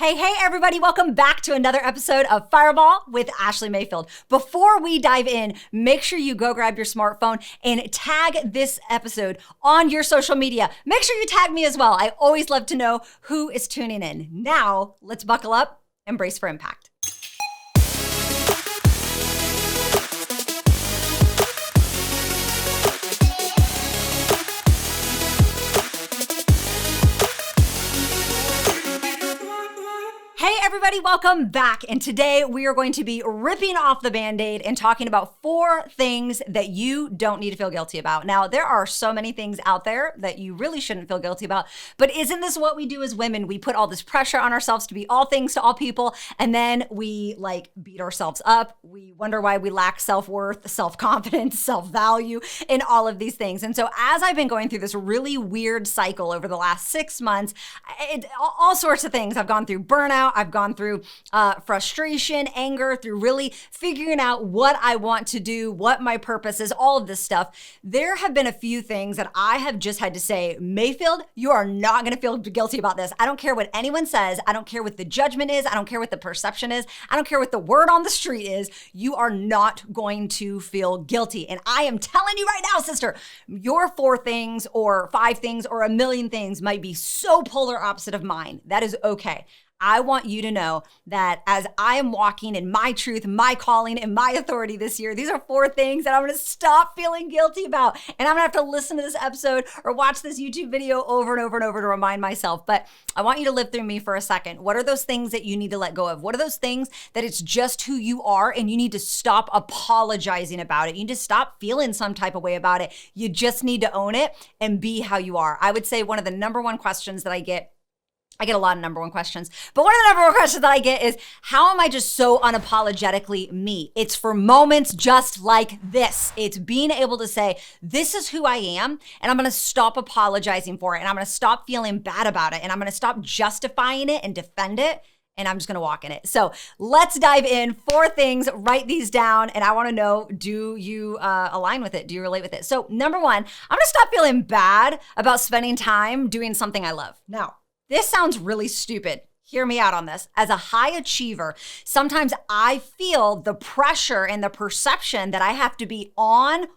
Hey, everybody. Welcome back to another episode of Fireball with Ashleigh Mayfield. Before we dive in, make sure you go grab your smartphone and tag this episode on your social media. Make sure you tag me as well. I always love to know who is tuning in. Now, let's buckle up and brace for impact. Hey everybody, welcome back. And today we are going to be ripping off the Band-Aid and talking about 4 things that you don't need to feel guilty about. Now, there are so many things out there that you really shouldn't feel guilty about, but isn't this what we do as women? We put all this pressure on ourselves to be all things to all people, and then we beat ourselves up. We wonder why we lack self-worth, self-confidence, self-value, and all of these things. And so as I've been going through this really weird cycle over the last 6 months, all sorts of things. I've gone through burnout. I've gone through frustration, anger, through really figuring out what I want to do, what my purpose is, all of this stuff. There have been a few things that I have just had to say, Mayfield, you are not going to feel guilty about this. I don't care what anyone says. I don't care what the judgment is. I don't care what the perception is. I don't care what the word on the street is. You are not going to feel guilty. And I am telling you right now, sister, your 4 things or 5 things or a million things might be so polar opposite of mine. That is okay. I want you to know that as I am walking in my truth, my calling, and my authority this year, these are 4 things that I'm going to stop feeling guilty about. And I'm going to have to listen to this episode or watch this YouTube video over and over and over to remind myself. But I want you to live through me for a second. What are those things that you need to let go of? What are those things that it's just who you are and you need to stop apologizing about it? You need to stop feeling some type of way about it. You just need to own it and be how you are. I would say one of the number one questions that I get a lot of number one questions, but one of the number one questions that I get is, how am I just so unapologetically me? It's for moments just like this. It's being able to say, this is who I am, and I'm going to stop apologizing for it, and I'm going to stop feeling bad about it, and I'm going to stop justifying it and defend it, and I'm just going to walk in it. So let's dive in. 4 things, write these down, and I want to know, do you align with it? Do you relate with it? So number 1, I'm going to stop feeling bad about spending time doing something I love. Now, this sounds really stupid. Hear me out on this. As a high achiever, sometimes I feel the pressure and the perception that I have to be on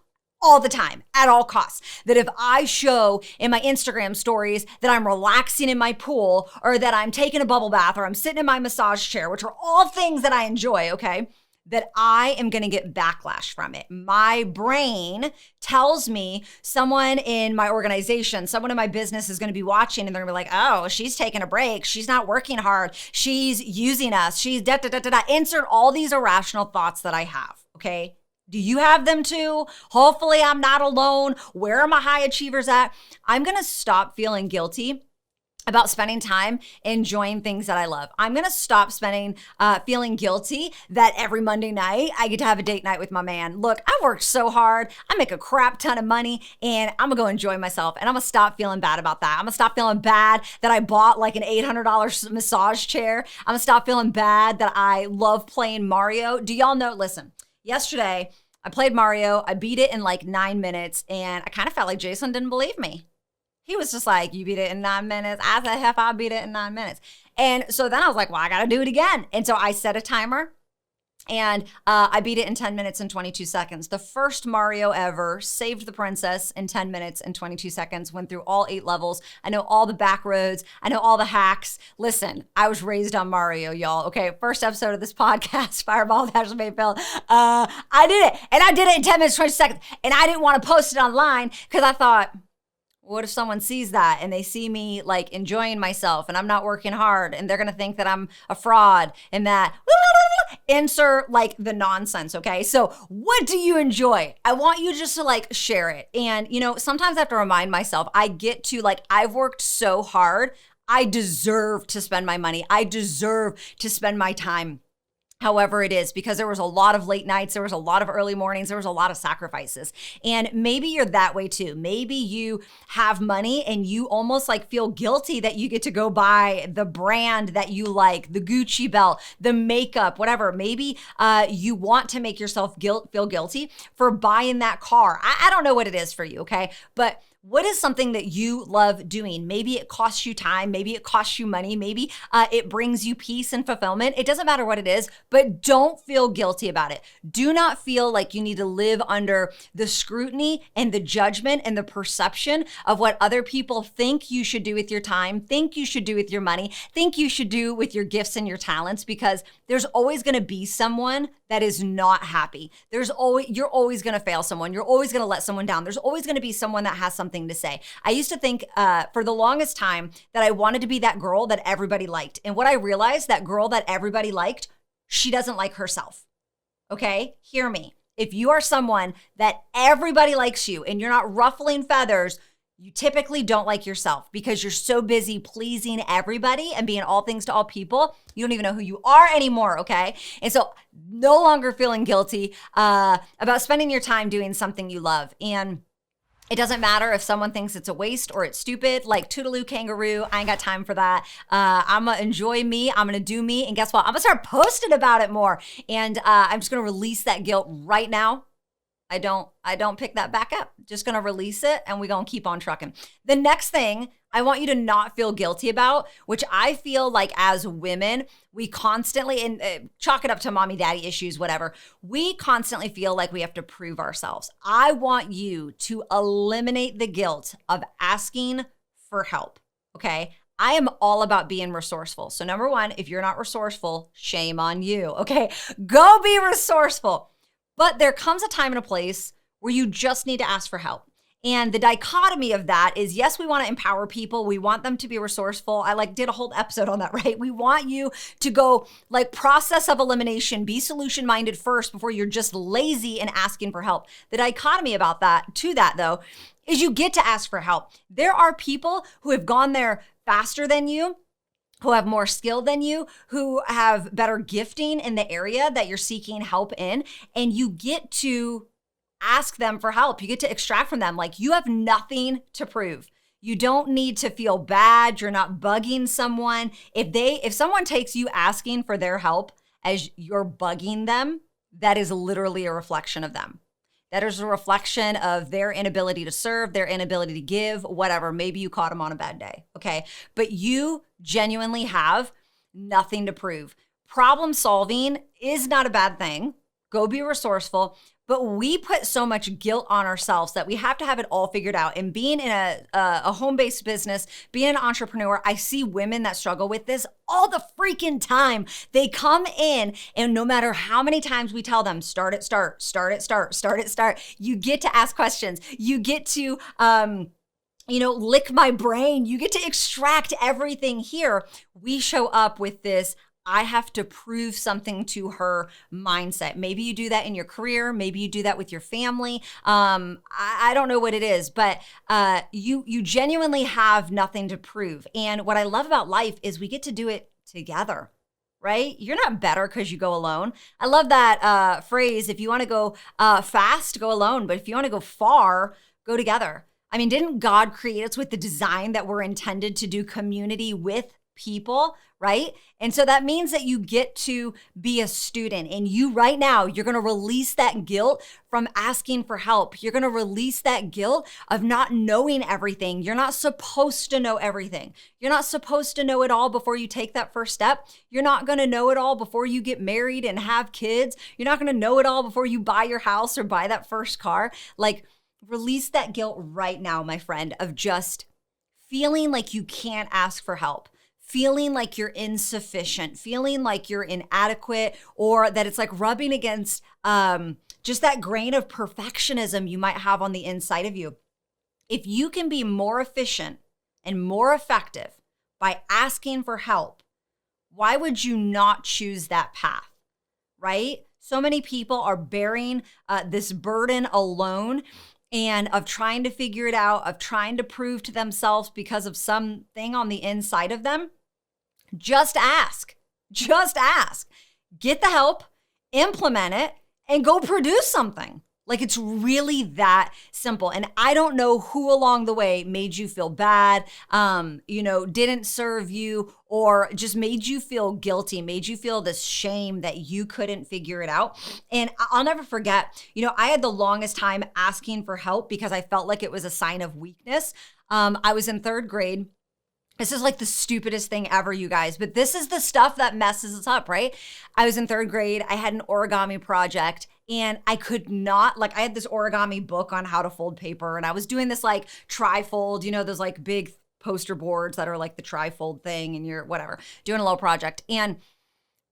all the time, at all costs. That if I show in my Instagram stories that I'm relaxing in my pool, or that I'm taking a bubble bath, or I'm sitting in my massage chair, which are all things that I enjoy, okay, that I am going to get backlash from it. My brain tells me someone in my organization, someone in my business is going to be watching, and they're going to be like, oh, she's taking a break. She's not working hard. She's using us. She's da-da-da-da-da. Insert all these irrational thoughts that I have, okay? Do you have them too? Hopefully I'm not alone. Where are my high achievers at? I'm going to stop feeling guilty about spending time enjoying things that I love. I'm going to stop feeling guilty that every Monday night I get to have a date night with my man. Look, I worked so hard. I make a crap ton of money, and I'm going to go enjoy myself, and I'm going to stop feeling bad about that. I'm going to stop feeling bad that I bought like an $800 massage chair. I'm going to stop feeling bad that I love playing Mario. Do y'all know, listen, yesterday I played Mario. I beat it in like 9 minutes, and I kind of felt like Jason didn't believe me. He was just like, you beat it in 9 minutes. I said, heck, I beat it in 9 minutes. And so then I was like, well, I got to do it again. And so I set a timer, and I beat it in 10 minutes and 22 seconds. The first Mario ever, saved the princess in 10 minutes and 22 seconds, went through all 8 levels. I know all the back roads. I know all the hacks. Listen, I was raised on Mario, y'all. Okay, first episode of this podcast, Fireball with Ashleigh Mayfield. I did it. And I did it in 10 minutes, 20 seconds. And I didn't want to post it online because I thought, what if someone sees that and they see me like enjoying myself and I'm not working hard, and they're going to think that I'm a fraud and that insert like the nonsense. Okay. So what do you enjoy? I want you just to like share it. And you know, sometimes I have to remind myself, I get to like, I've worked so hard. I deserve to spend my money. I deserve to spend my time however it is, because there was a lot of late nights, there was a lot of early mornings, there was a lot of sacrifices. And maybe you're that way too. Maybe you have money and you almost like feel guilty that you get to go buy the brand that you like, the Gucci belt, the makeup, whatever. Maybe you want to make yourself feel guilty for buying that car. I don't know what it is for you, okay? But What is something that you love doing? Maybe it costs you time, maybe it costs you money, maybe it brings you peace and fulfillment. It doesn't matter what it is, but don't feel guilty about it. Do not feel like you need to live under the scrutiny and the judgment and the perception of what other people think you should do with your time, think you should do with your money, think you should do with your gifts and your talents, because there's always going to be someone that is not happy. You're always going to fail someone. You're always going to let someone down. There's always going to be someone that has something to say. I used to think for the longest time that I wanted to be that girl that everybody liked. And what I realized, that girl that everybody liked, she doesn't like herself. Okay? Hear me. If you are someone that everybody likes you and you're not ruffling feathers, you typically don't like yourself because you're so busy pleasing everybody and being all things to all people. You don't even know who you are anymore, okay? And so no longer feeling guilty about spending your time doing something you love. And it doesn't matter if someone thinks it's a waste or it's stupid, like toodaloo kangaroo, I ain't got time for that. I'm gonna enjoy me, I'm gonna do me, and guess what? I'm gonna start posting about it more. And I'm just gonna release that guilt right now. I don't pick that back up. Just gonna release it and we're gonna keep on trucking. The next thing I want you to not feel guilty about, which I feel like as women, we constantly, and chalk it up to mommy, daddy issues, whatever. We constantly feel like we have to prove ourselves. I want you to eliminate the guilt of asking for help, okay? I am all about being resourceful. So number one, if you're not resourceful, shame on you, okay? Go be resourceful. But there comes a time and a place where you just need to ask for help. And the dichotomy of that is, yes, we want to empower people. We want them to be resourceful. I did a whole episode on that, right? We want you to go process of elimination, be solution-minded first before you're just lazy and asking for help. The dichotomy about that, though, is you get to ask for help. There are people who have gone there faster than you, who have more skill than you, who have better gifting in the area that you're seeking help in, and you get to ask them for help. You get to extract from them. You have nothing to prove. You don't need to feel bad. You're not bugging someone. If someone takes you asking for their help as you're bugging them, that is literally a reflection of them. That is a reflection of their inability to serve, their inability to give, whatever. Maybe you caught them on a bad day, okay? But you genuinely have nothing to prove. Problem solving is not a bad thing. Go be resourceful. But we put so much guilt on ourselves that we have to have it all figured out. And being in a home-based business, being an entrepreneur, I see women that struggle with this all the freaking time. They come in, and no matter how many times we tell them, start it, start, you get to ask questions. You get to, lick my brain. You get to extract everything here. We show up with this, I have to prove something to her mindset. Maybe you do that in your career. Maybe you do that with your family. I don't know what it is, but you genuinely have nothing to prove. And what I love about life is we get to do it together, right? You're not better because you go alone. I love that phrase, if you want to go fast, go alone. But if you want to go far, go together. I mean, didn't God create us with the design that we're intended to do community with people, right? And so that means that you get to be a student, and you right now, you're going to release that guilt from asking for help. You're going to release that guilt of not knowing everything. You're not supposed to know everything. You're not supposed to know it all before you take that first step. You're not going to know it all before you get married and have kids. You're not going to know it all before you buy your house or buy that first car. Release that guilt right now, my friend, of just feeling like you can't ask for help. Feeling like you're insufficient, feeling like you're inadequate, or that it's rubbing against just that grain of perfectionism you might have on the inside of you. If you can be more efficient and more effective by asking for help, why would you not choose that path, right? So many people are bearing this burden alone, and of trying to figure it out, of trying to prove to themselves because of something on the inside of them. Just ask. Get the help, implement it, and go produce something. Like, it's really that simple. And I don't know who along the way made you feel bad, didn't serve you, or just made you feel guilty, made you feel this shame that you couldn't figure it out. And I'll never forget, I had the longest time asking for help because I felt like it was a sign of weakness. I was in third grade. This is like the stupidest thing ever, you guys, but this is the stuff that messes us up, right? I was in third grade. I had an origami project and I could not, I had this origami book on how to fold paper, and I was doing this like tri-fold, those like big poster boards that are like the tri-fold thing, and you're whatever, doing a little project. And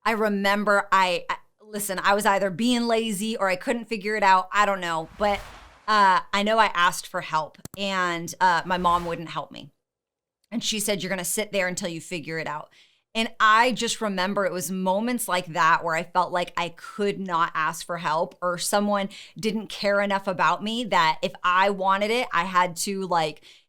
I remember I was either being lazy or I couldn't figure it out. I don't know, but I know I asked for help, and my mom wouldn't help me. And she said, you're going to sit there until you figure it out. And I just remember it was moments like that where I felt like I could not ask for help, or someone didn't care enough about me that if I wanted it, I had to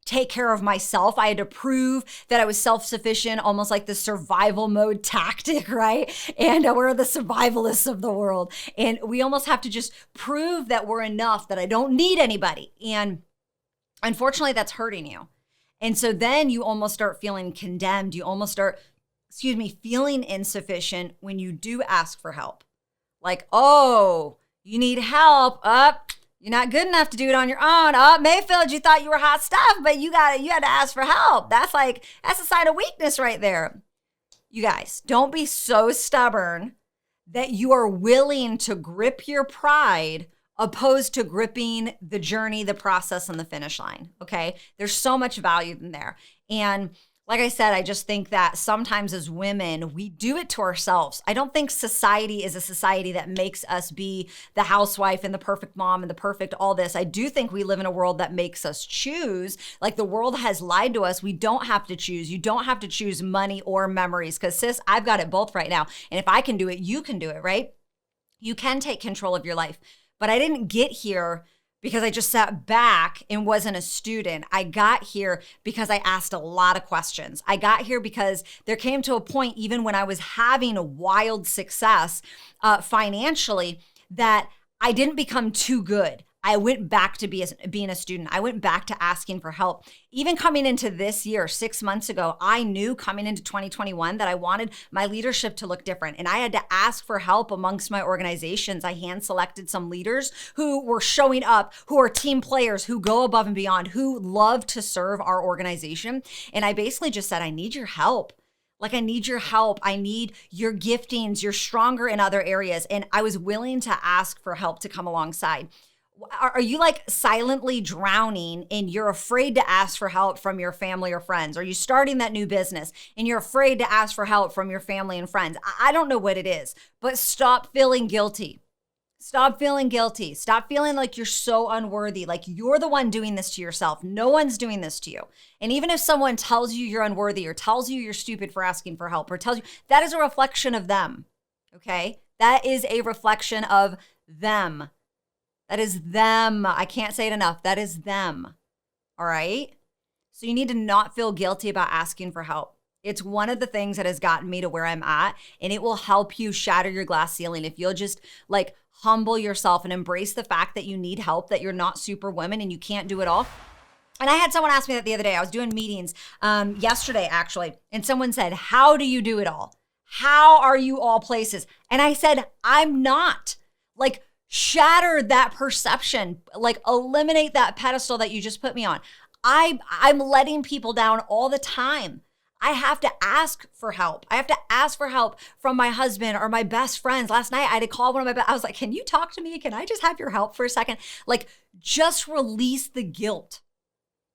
take care of myself. I had to prove that I was self-sufficient, almost like the survival mode tactic, right? And we're the survivalists of the world. And we almost have to just prove that we're enough, that I don't need anybody. And unfortunately, that's hurting you. And so then you almost start feeling condemned. You almost start, feeling insufficient when you do ask for help. Like, oh, you need help. You're not good enough to do it on your own. Mayfield, you thought you were hot stuff, but you had to ask for help. That's a sign of weakness right there. You guys, don't be so stubborn that you are willing to grip your pride opposed to gripping the journey, the process, and the finish line, okay? There's so much value in there. And like I said, I just think that sometimes as women, we do it to ourselves. I don't think society is a society that makes us be the housewife and the perfect mom and the perfect all this. I do think we live in a world that makes us choose. Like, the world has lied to us. We don't have to choose. You don't have to choose money or memories, because sis, I've got it both right now. And if I can do it, you can do it, right? You can take control of your life. But I didn't get here because I just sat back and wasn't a student. I got here because I asked a lot of questions. I got here because there came to a point, even when I was having a wild success financially, that I didn't become too good. I went back to being a student. I went back to asking for help. Even coming into this year, 6 months ago, I knew coming into 2021 that I wanted my leadership to look different. And I had to ask for help amongst my organizations. I hand selected some leaders who were showing up, who are team players, who go above and beyond, who love to serve our organization. And I basically just said, I need your help. I need your help. I need your giftings. You're stronger in other areas. And I was willing to ask for help to come alongside. Are you silently drowning and you're afraid to ask for help from your family or friends? Are you starting that new business and you're afraid to ask for help from your family and friends? I don't know what it is, but stop feeling guilty. Stop feeling guilty. Stop feeling like you're so unworthy, like you're the one doing this to yourself. No one's doing this to you. And even if someone tells you you're unworthy, or tells you you're stupid for asking for help, or tells you, that is a reflection of them, okay? That is a reflection of them. That is them. I can't say it enough. That is them. All right? So you need to not feel guilty about asking for help. It's one of the things that has gotten me to where I'm at, and it will help you shatter your glass ceiling if you'll just humble yourself and embrace the fact that you need help, that you're not superwoman and you can't do it all. And I had someone ask me that the other day. I was doing meetings yesterday, actually, and someone said, how do you do it all? How are you all places? And I said, I'm not. Shatter that perception, eliminate that pedestal that you just put me on. I'm letting people down all the time. I have to ask for help. I have to ask for help from my husband or my best friends. Last night, I had to call one of my I was like, can you talk to me? Can I just have your help for a second? Just release the guilt.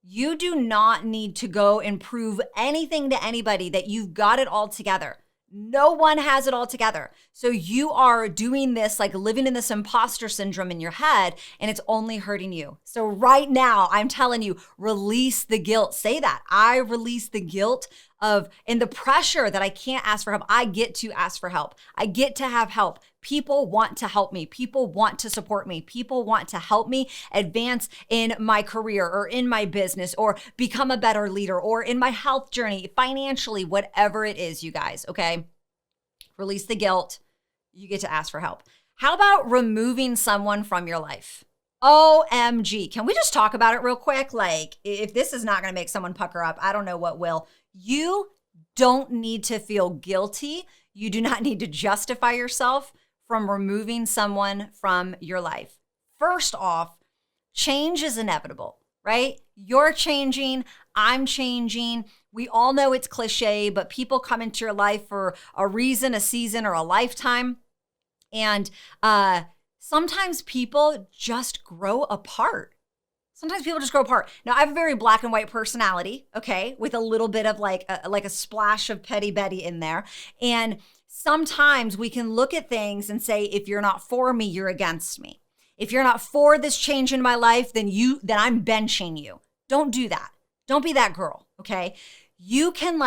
You do not need to go and prove anything to anybody that you've got it all together. No one has it all together. So you are doing this, living in this imposter syndrome in your head, and it's only hurting you. So right now, I'm telling you, release the guilt. Say that. I release the guilt and the pressure that I can't ask for help. I get to ask for help. I get to have help. People want to help me. People want to support me. People want to help me advance in my career or in my business or become a better leader or in my health journey, financially, whatever it is, you guys, okay? Release the guilt. You get to ask for help. How about removing someone from your life? OMG. Can we just talk about it real quick? Like, if this is not going to make someone pucker up, I don't know what will. You don't need to feel guilty. You do not need to justify yourself from removing someone from your life. First off, change is inevitable, right? You're changing, I'm changing. We all know it's cliche, but people come into your life for a reason, a season, or a lifetime. And sometimes people just grow apart. Sometimes people just grow apart. Now, I have a very black and white personality, okay, with a little bit of like a splash of petty Betty in there. And sometimes we can look at things and say, if you're not for me, you're against me. If you're not for this change in my life, then I'm benching you. Don't do that. Don't be that girl, okay? You can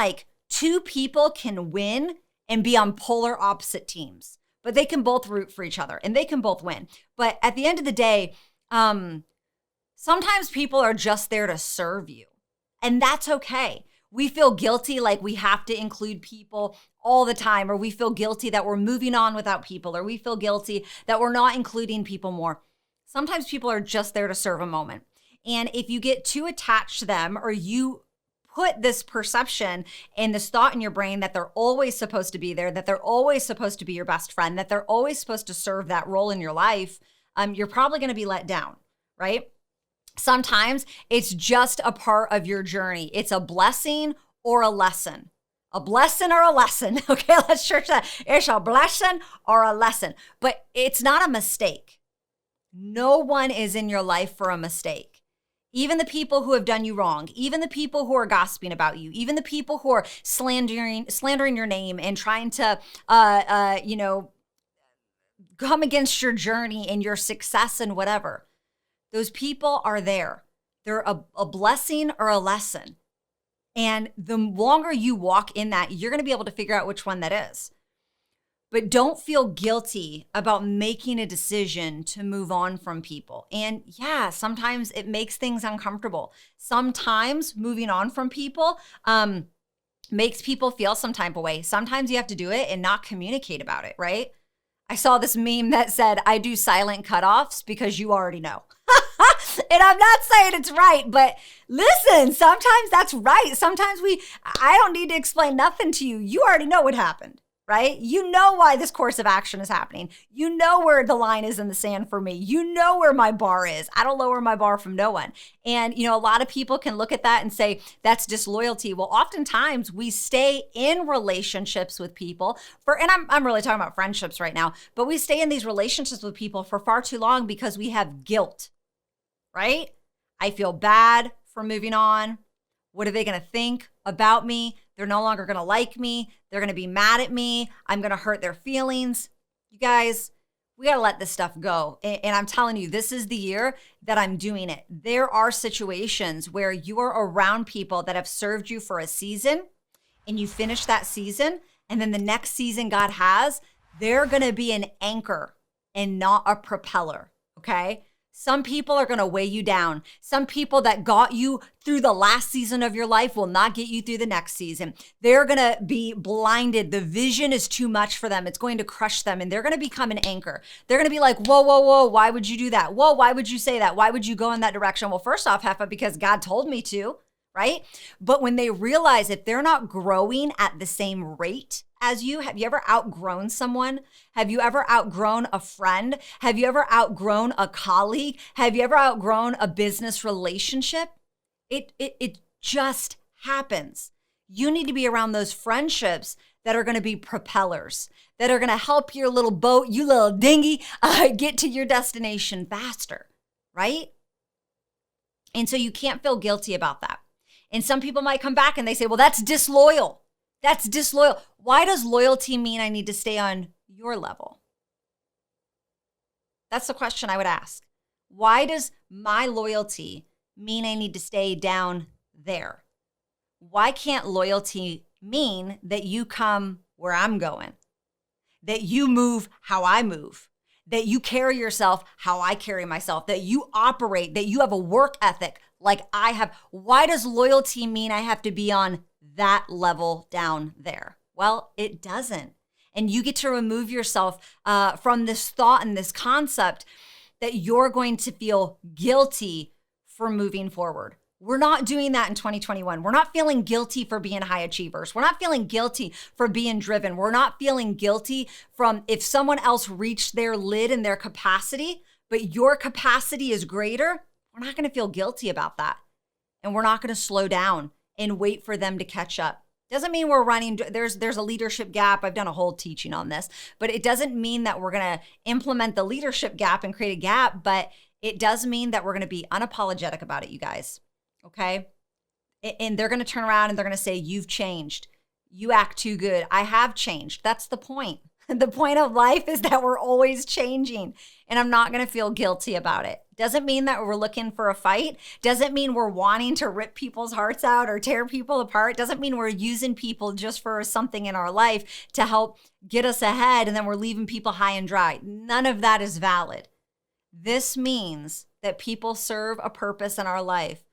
two people can win and be on polar opposite teams, but they can both root for each other and they can both win. But at the end of the day, sometimes people are just there to serve you, and that's okay. We feel guilty like we have to include people all the time, or we feel guilty that we're moving on without people, or we feel guilty that we're not including people more. Sometimes people are just there to serve a moment. And if you get too attached to them, or you put this perception and this thought in your brain that they're always supposed to be there, that they're always supposed to be your best friend, that they're always supposed to serve that role in your life, you're probably going to be let down, right? Sometimes it's just a part of your journey. It's a blessing or a lesson. A blessing or a lesson. Okay, let's church that. It's a blessing or a lesson. But it's not a mistake. No one is in your life for a mistake. Even the people who have done you wrong, even the people who are gossiping about you, even the people who are slandering your name and trying to come against your journey and your success and whatever. Those people are there. They're a blessing or a lesson. And the longer you walk in that, you're going to be able to figure out which one that is. But don't feel guilty about making a decision to move on from people. And yeah, sometimes it makes things uncomfortable. Sometimes moving on from people makes people feel some type of way. Sometimes you have to do it and not communicate about it, right? I saw this meme that said, I do silent cutoffs because you already know. And I'm not saying it's right, but listen, sometimes that's right. Sometimes I don't need to explain nothing to you. You already know what happened, right? You know why this course of action is happening. You know where the line is in the sand for me. You know where my bar is. I don't lower my bar from no one. And, a lot of people can look at that and say, that's disloyalty. Well, oftentimes we stay in relationships with people and I'm really talking about friendships right now, but we stay in these relationships with people for far too long because we have guilt, right? I feel bad for moving on. What are they going to think about me? They're no longer going to like me. They're going to be mad at me. I'm going to hurt their feelings. You guys, we got to let this stuff go. And I'm telling you, this is the year that I'm doing it. There are situations where you are around people that have served you for a season and you finish that season. And then the next season God has, they're going to be an anchor and not a propeller. Okay. Some people are going to weigh you down. Some people that got you through the last season of your life will not get you through the next season. They're going to be blinded. The vision is too much for them. It's going to crush them, and they're going to become an anchor. They're going to be like, whoa, whoa, whoa, why would you do that? Whoa, why would you say that? Why would you go in that direction? Well, first off, Heffa, because God told me to, right? But when they realize if they're not growing at the same rate as you, have you ever outgrown someone? Have you ever outgrown a friend? Have you ever outgrown a colleague? Have you ever outgrown a business relationship? It just happens. You need to be around those friendships that are going to be propellers, that are going to help your little boat, you little dinghy, get to your destination faster, right? And so you can't feel guilty about that. And some people might come back and they say, well, that's disloyal. That's disloyal. Why does loyalty mean I need to stay on your level? That's the question I would ask. Why does my loyalty mean I need to stay down there? Why can't loyalty mean that you come where I'm going? That you move how I move? That you carry yourself how I carry myself? That you operate, that you have a work ethic like I have? Why does loyalty mean I have to be on that level down there? Well, it doesn't. And you get to remove yourself from this thought and this concept that you're going to feel guilty for moving forward. We're not doing that in 2021. We're not feeling guilty for being high achievers. We're not feeling guilty for being driven. We're not feeling guilty from if someone else reached their lid and their capacity, but your capacity is greater. We're not going to feel guilty about that. And we're not going to slow down and wait for them to catch up. Doesn't mean we're running, there's a leadership gap. I've done a whole teaching on this, but it doesn't mean that we're going to implement the leadership gap and create a gap, but it does mean that we're going to be unapologetic about it, you guys. Okay. And they're going to turn around and they're going to say, you've changed. You act too good. I have changed. That's the point. The point of life is that we're always changing, and I'm not going to feel guilty about it. Doesn't mean that we're looking for a fight. Doesn't mean we're wanting to rip people's hearts out or tear people apart. Doesn't mean we're using people just for something in our life to help get us ahead, and then we're leaving people high and dry. None of that is valid. This means that people serve a purpose in our life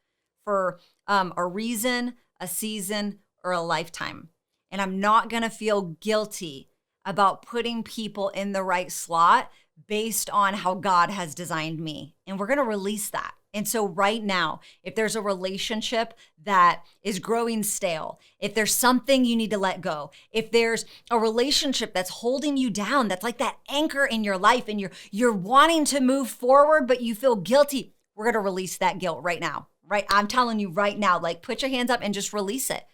for a reason, a season, or a lifetime. And I'm not going to feel guilty about putting people in the right slot based on how God has designed me. And we're going to release that. And so right now, if there's a relationship that is growing stale, if there's something you need to let go, if there's a relationship that's holding you down, that's like that anchor in your life and you're wanting to move forward, but you feel guilty, we're going to release that guilt right now. Right? I'm telling you right now, like put your hands up and just release it.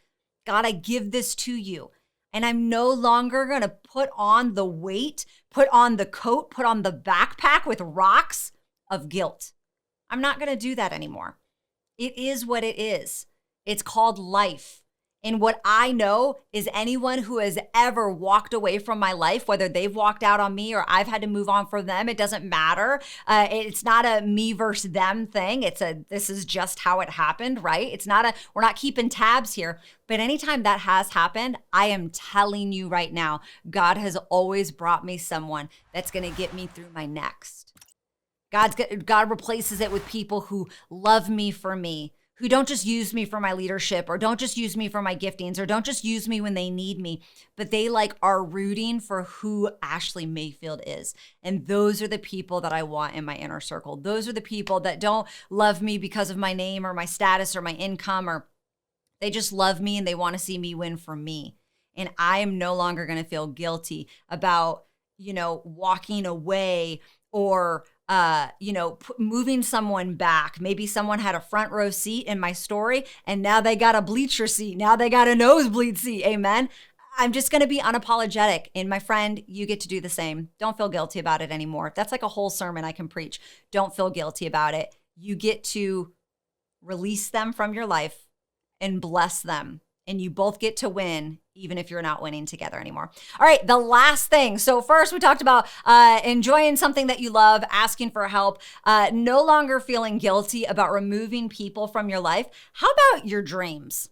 God, I give this to you. And I'm no longer going to put on the weight, put on the coat, put on the backpack with rocks of guilt. I'm not going to do that anymore. It is what it is. It's called life. And what I know is anyone who has ever walked away from my life, whether they've walked out on me or I've had to move on for them, it doesn't matter. It's not a me versus them thing. This is just how it happened, right? We're not keeping tabs here. But anytime that has happened, I am telling you right now, God has always brought me someone that's going to get me through my next. God replaces it with people who love me for me, who don't just use me for my leadership or don't just use me for my giftings or don't just use me when they need me, but they are rooting for who Ashleigh Mayfield is. And those are the people that I want in my inner circle. Those are the people that don't love me because of my name or my status or my income, or they just love me and they want to see me win for me. And I am no longer going to feel guilty about, walking away or moving someone back. Maybe someone had a front row seat in my story and now they got a bleacher seat. Now they got a nosebleed seat. Amen. I'm just going to be unapologetic. And my friend, you get to do the same. Don't feel guilty about it anymore. That's like a whole sermon I can preach. Don't feel guilty about it. You get to release them from your life and bless them. And you both get to win, even if you're not winning together anymore. All right, the last thing. So first we talked about enjoying something that you love, asking for help, no longer feeling guilty about removing people from your life. How about your dreams?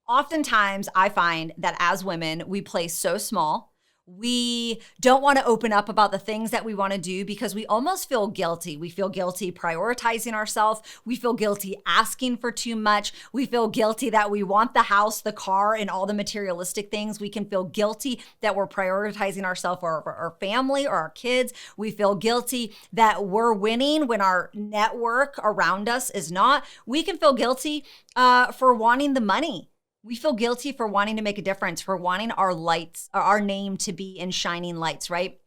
Oftentimes I find that as women, we play so small. We don't want to open up about the things that we want to do because we almost feel guilty. We feel guilty prioritizing ourselves. We feel guilty asking for too much. We feel guilty that we want the house, the car, and all the materialistic things. We can feel guilty that we're prioritizing ourselves or our family or our kids. We feel guilty that we're winning when our network around us is not. We can feel guilty for wanting the money. We feel guilty for wanting to make a difference, for wanting our lights, our name to be in shining lights, right?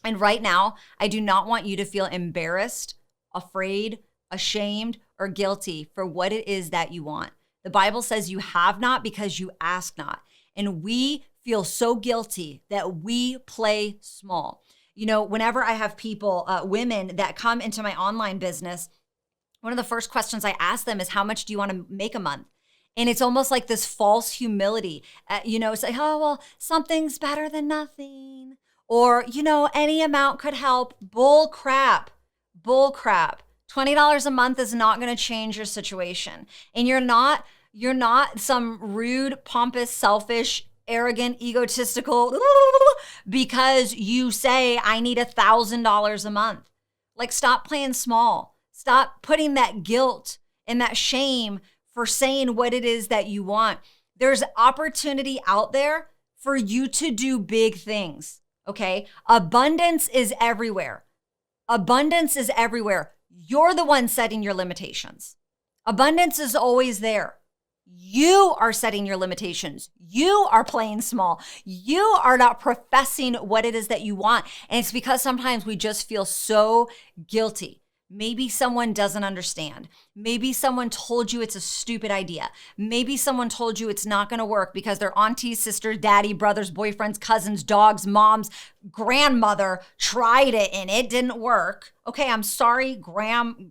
And right now, I do not want you to feel embarrassed, afraid, ashamed, or guilty for what it is that you want. The Bible says you have not because you ask not. And we feel so guilty that we play small. Whenever I have people, women that come into my online business, one of the first questions I ask them is, how much do you want to make a month? And it's almost like this false humility, it's like, oh, well, something's better than nothing. Or, any amount could help. Bull crap. $20 a month is not going to change your situation. And you're not some rude, pompous, selfish, arrogant, egotistical, because you say, I need $1,000 a month. Like, stop playing small. Stop putting that guilt and that shame for saying what it is that you want. There's opportunity out there for you to do big things, okay? Abundance is everywhere. Abundance is everywhere. You're the one setting your limitations. Abundance is always there. You are setting your limitations. You are playing small. You are not professing what it is that you want. And it's because sometimes we just feel so guilty. Maybe someone doesn't understand. Maybe someone told you it's a stupid idea. Maybe someone told you it's not going to work because their aunties, sisters, daddy, brothers, boyfriends, cousins, dogs, moms, grandmother tried it and it didn't work. Okay, I'm sorry. Grum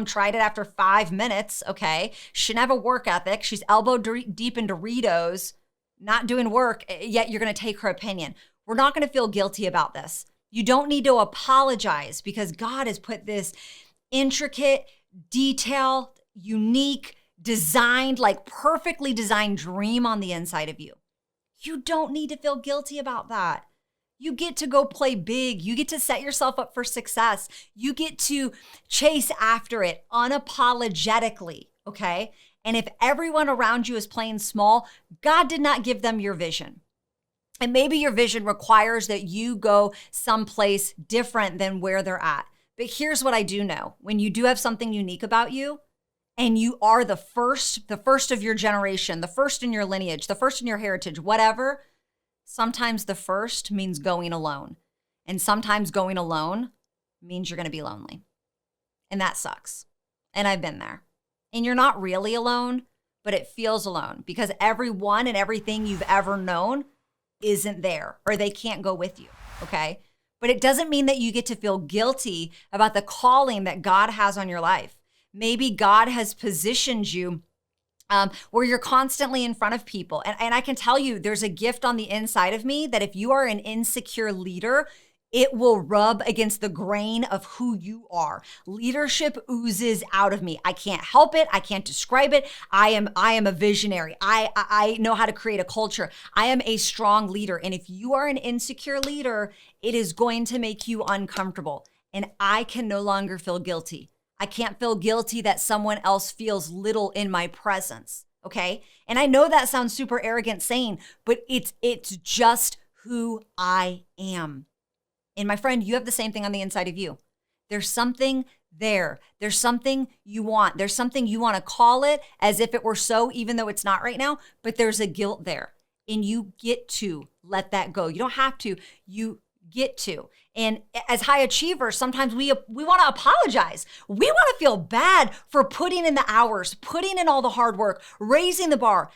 tried it after 5 minutes. Okay, she didn't have a work ethic. She's elbow deep in Doritos, not doing work, yet you're going to take her opinion. We're not going to feel guilty about this. You don't need to apologize because God has put this intricate, detailed, unique, designed, like perfectly designed dream on the inside of you. You don't need to feel guilty about that. You get to go play big. You get to set yourself up for success. You get to chase after it unapologetically, okay? And if everyone around you is playing small, God did not give them your vision. And maybe your vision requires that you go someplace different than where they're at. But here's what I do know. When you do have something unique about you and you are the first of your generation, the first in your lineage, the first in your heritage, whatever, sometimes the first means going alone. And sometimes going alone means you're going to be lonely. And that sucks. And I've been there. And you're not really alone, but it feels alone because everyone and everything you've ever known isn't there or they can't go with you, okay? But it doesn't mean that you get to feel guilty about the calling that God has on your life. Maybe God has positioned you where you're constantly in front of people. And I can tell you, there's a gift on the inside of me that if you are an insecure leader, it will rub against the grain of who you are. Leadership oozes out of me. I can't help it. I can't describe it. I am a visionary. I know how to create a culture. I am a strong leader. And if you are an insecure leader, it is going to make you uncomfortable. And I can no longer feel guilty. I can't feel guilty that someone else feels little in my presence. Okay. And I know that sounds super arrogant saying, but it's just who I am. And my friend, you have the same thing on the inside of you. There's something there. There's something you want. There's something you want to call it as if it were so, even though it's not right now, but there's a guilt there. And you get to let that go. You don't have to, you get to. And as high achievers, sometimes we want to apologize. We want to feel bad for putting in the hours, putting in all the hard work, raising the bar.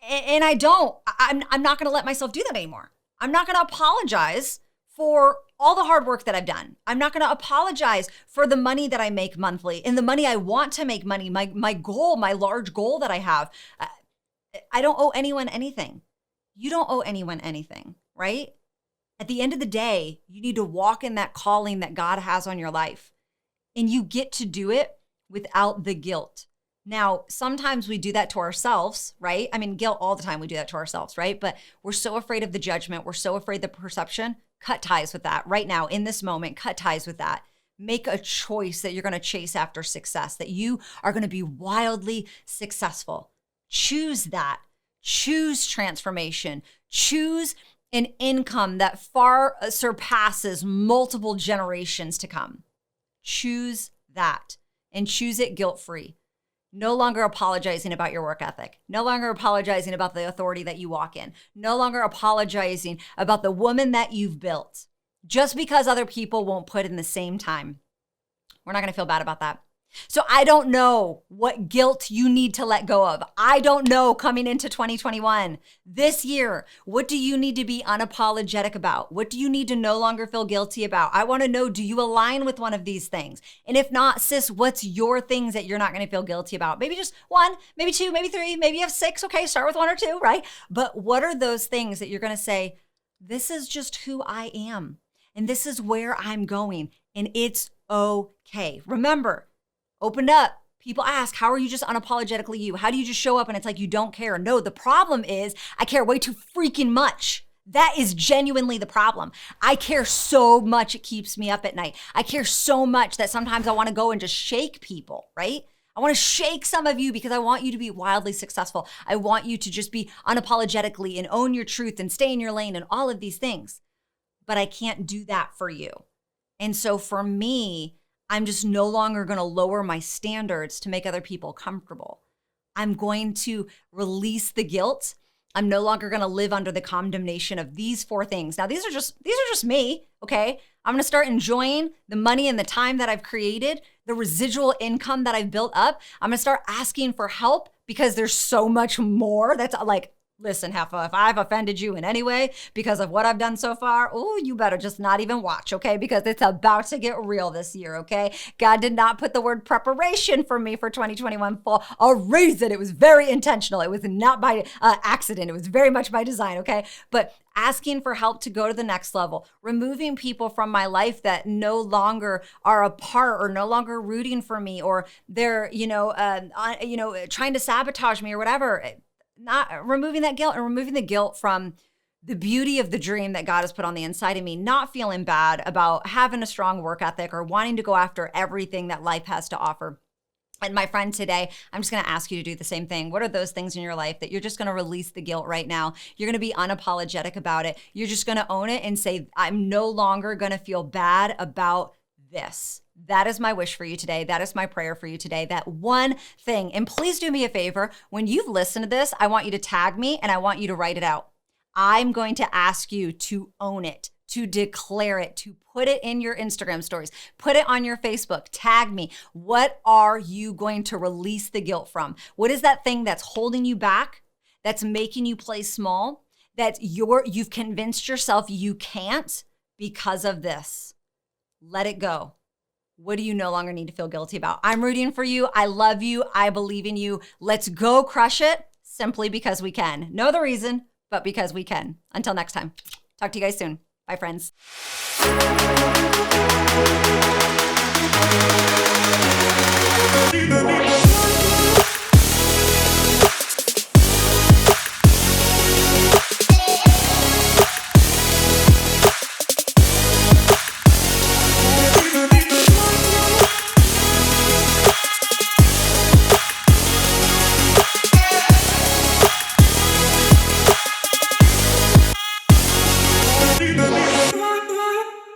And I don't. I'm not going to let myself do that anymore. I'm not going to apologize for all the hard work that I've done. I'm not going to apologize for the money that I make monthly and the money I want to make money, my goal, my large goal that I have. I don't owe anyone anything. You don't owe anyone anything, right? At the end of the day, you need to walk in that calling that God has on your life. And you get to do it without the guilt. Now, sometimes we do that to ourselves, right? I mean, guilt all the time, we do that to ourselves, right? But we're so afraid of the judgment. We're so afraid of the perception. Cut ties with that right now in this moment. Cut ties with that. Make a choice that you're going to chase after success, that you are going to be wildly successful. Choose that. Choose transformation. Choose an income that far surpasses multiple generations to come. Choose that and choose it guilt-free. No longer apologizing about your work ethic. No longer apologizing about the authority that you walk in. No longer apologizing about the woman that you've built. Just because other people won't put in the same time. We're not going to feel bad about that. So I don't know what guilt you need to let go of. I don't know coming into 2021. This year, what do you need to be unapologetic about? What do you need to no longer feel guilty about? I want to know, do you align with one of these things? And if not, sis, what's your things that you're not going to feel guilty about? Maybe just one, maybe two, maybe three, maybe you have six. Okay, start with one or two, right? But what are those things that you're going to say, this is just who I am, and this is where I'm going, and it's okay. Remember, opened up. People ask, how are you just unapologetically you? How do you just show up and it's like you don't care? No, the problem is I care way too freaking much. That is genuinely the problem. I care so much it keeps me up at night. I care so much that sometimes I want to go and just shake people, right? I want to shake some of you because I want you to be wildly successful. I want you to just be unapologetically and own your truth and stay in your lane and all of these things. But I can't do that for you. And so for me, I'm just no longer going to lower my standards to make other people comfortable. I'm going to release the guilt. I'm no longer going to live under the condemnation of these 4 things. Now, these are just me, okay? I'm going to start enjoying the money and the time that I've created, the residual income that I've built up. I'm going to start asking for help because there's so much more that's like, listen, Heffa, if I've offended you in any way because of what I've done so far, oh, you better just not even watch, okay? Because it's about to get real this year, okay? God did not put the word preparation for me for 2021 for a reason. It was very intentional. It was not by accident. It was very much by design, okay? But asking for help to go to the next level, removing people from my life that no longer are a part or no longer rooting for me, or they're, trying to sabotage me or whatever. Not removing that guilt and removing the guilt from the beauty of the dream that God has put on the inside of me, not feeling bad about having a strong work ethic or wanting to go after everything that life has to offer. And my friend, today, I'm just going to ask you to do the same thing. What are those things in your life that you're just going to release the guilt right now? You're going to be unapologetic about it. You're just going to own it and say, I'm no longer going to feel bad about this. That is my wish for you today. That is my prayer for you today. That one thing. And please do me a favor. When you've listened to this, I want you to tag me and I want you to write it out. I'm going to ask you to own it, to declare it, to put it in your Instagram stories, put it on your Facebook, tag me. What are you going to release the guilt from? What is that thing that's holding you back, that's making you play small, that you've convinced yourself you can't because of this? Let it go. What do you no longer need to feel guilty about? I'm rooting for you. I love you. I believe in you. Let's go crush it simply because we can. No other reason, but because we can. Until next time. Talk to you guys soon. Bye, friends.